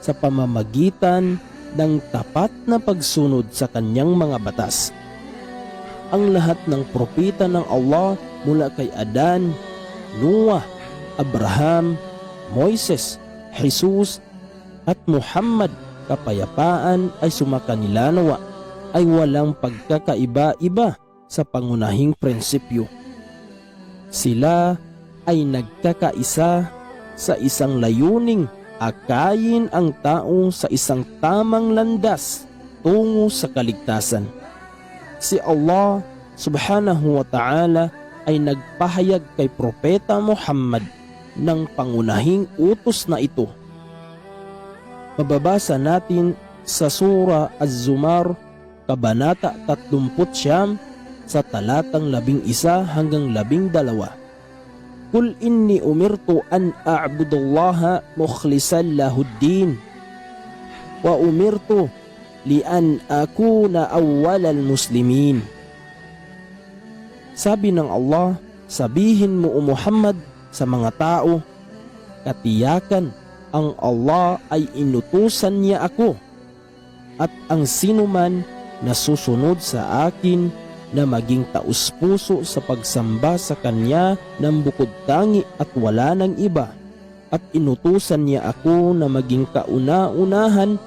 sa pamamagitan ng tapat na pagsunod sa kanyang mga batas. Ang lahat ng propeta ng Allah mula kay Adan, Noah, Abraham, Moises, Jesus at Muhammad, kapayapaan ay sumakanila nawa, ay walang pagkakaiba-iba sa pangunahing prinsipyo. Sila ay nagkakaisa sa isang layuning akayin ang tao sa isang tamang landas tungo sa kaligtasan. Si Allah subhanahu wa ta'ala ay nagpahayag kay Propeta Muhammad ng pangunahing utos na ito. Mababasa natin sa Surah Az-Zumar, Kabanata 39 sa talatang 11 hanggang 12. Kul inni umirtu an a'budallaha mukhlisan lahuddin wa umirtu li an akuna awwalal muslimin. Sabi ng Allah, sabihin mo o Muhammad sa mga tao, katiyakan ang Allah ay inutusan niya ako at ang sinuman na susunod sa akin na maging taus-puso sa pagsamba sa Kanya ng bukod tangi at wala ng iba, at inutusan niya ako na maging kauna-unahan